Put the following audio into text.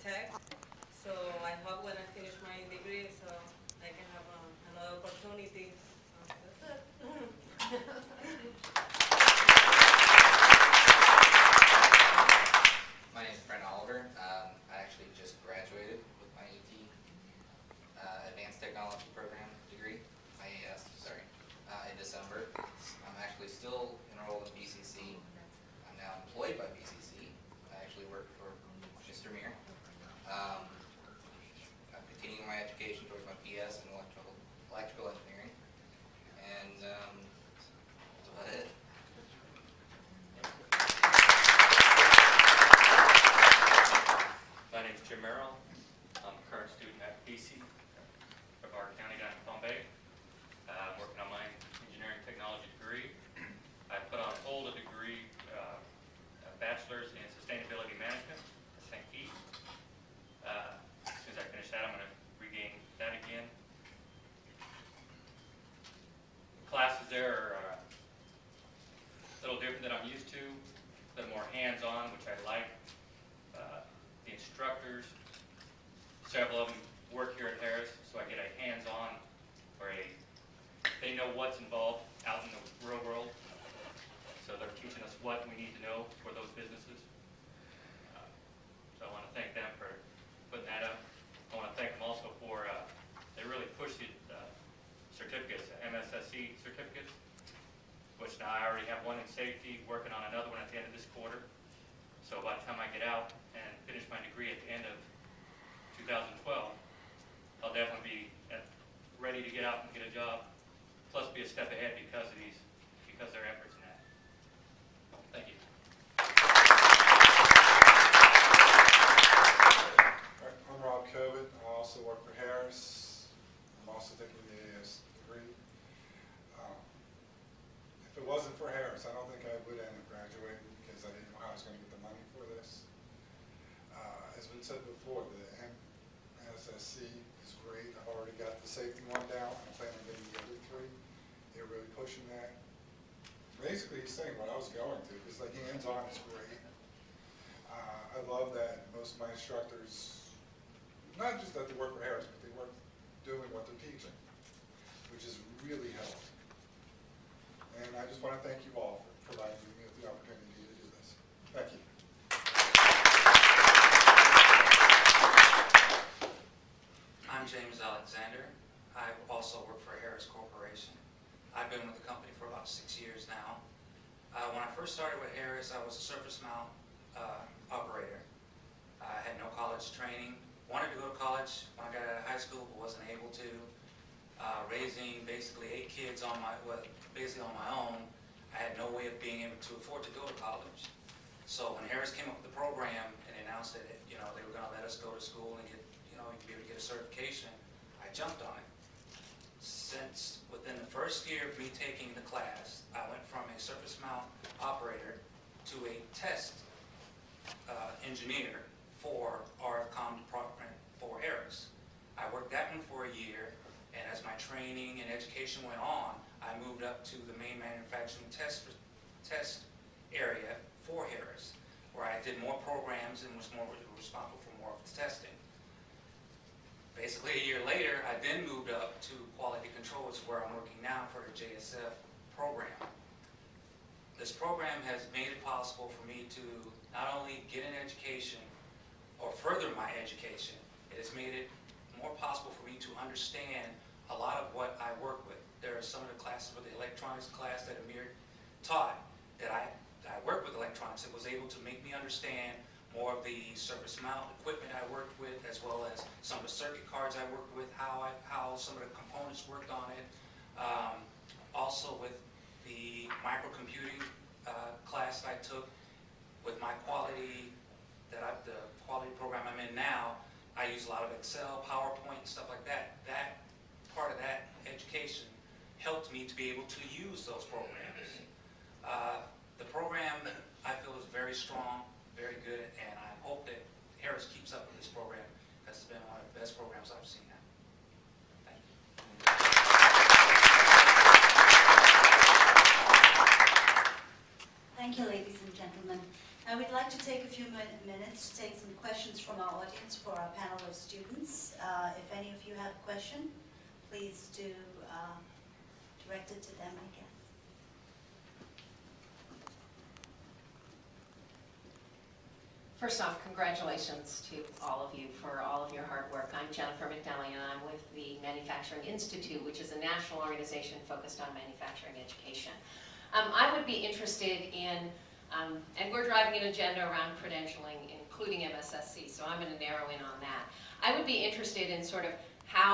tech. So I hope when I finish my degree, so I can have another opportunity. That's it. My name is Brent Oliver. I actually just graduated with my Advanced Technology Program degree, IAS, in December. I'm actually still enrolled in BCC. I'm now employed by BCC. I actually work for Mr. Mir. I'm continuing my education towards my PS in electrical engineering. And that's about it. My name is Jim Merrill. I'm a current student at BC of our county down in Palm Bay. I'm working on my engineering technology degree. I put on hold a degree, a bachelor's in sustainability management, SNP. As soon as I finish that, I'm going to regain that again. The classes there are a little different than I'm used to. They're more hands-on, which I like. The instructors, several of them work here at Harris, so I get a hands-on, or they know what's involved out in the real world. So they're teaching us what we need to know for those businesses. So I want to thank them for putting that up. I want to thank them also for, they really push the certificates, the MSSC certificates, which now I already have one in safety, working on another one at the end of this quarter. So by the time I get out and finish my degree at the end of 2012, I'll definitely be ready to get out and get a job, plus be a step ahead because of their efforts in that. Thank you. I'm Rob Covet. I also work for Harris. I'm also taking the AS degree. If it wasn't for Harris, I don't think I would end up graduating because I didn't know how I was going to get the money for this. As we said before, the MSSC is great. I've already got the safety one down. I plan on getting the other three. They're really pushing that. Basically, he's saying what I was going to. It's like hands-on is great. I love that most of my instructors, not just that they work for Harris, but they work doing what they're teaching, which is really helpful. And I just want to thank you all for providing me with the opportunity to do this. Thank you. I'm James Alexander. I also work for Harris Corporation. I've been with the company for about 6 years now. When I first started with Harris, I was a surface mount operator. I had no college training. Wanted to go to college when I got out of high school, but wasn't able to. Raising basically 8 kids on my own, I had no way of being able to afford to go to college. So when Harris came up with the program and announced that they were going to let us go to school and get be able to get a certification, I jumped on it. Since within the first year of me taking the class, I went from a surface mount operator to a test engineer for RF-Com department for Harris. I worked that one for a year, and as my training and education went on, I moved up to the main manufacturing test area for Harris, where I did more programs and was more responsible for more of the testing. Basically, a year later, I then moved up to quality control, which is where I'm working now for the JSF program. This program has made it possible for me to not only get an education or further my education, it has made it more possible for me to understand a lot of what I work with. There are some of the classes with the electronics class that Amir taught that I work with electronics. It was able to make me understand more of the surface mount equipment I worked with, as well as some of the circuit cards I worked with, how some of the components worked on it. Also with the microcomputing class I took with my quality, the quality program I'm in now, I use a lot of Excel, PowerPoint, and stuff like that. That part of that education helped me to be able to use those programs. The program, I feel, is very strong, very good, and I hope that Harris keeps up with this program, because it's been one of the best programs I've seen now. Thank you. Thank you, ladies and gentlemen. I would like to take a few minutes to take some questions from our audience for our panel of students. If any of you have a question, please do direct it to them, I guess. First off, congratulations to all of you for all of your hard work. I'm Jennifer McNally, and I'm with the Manufacturing Institute, which is a national organization focused on manufacturing education. I would be interested in, and we're driving an agenda around credentialing, including MSSC, so I'm going to narrow in on that. I would be interested in sort of how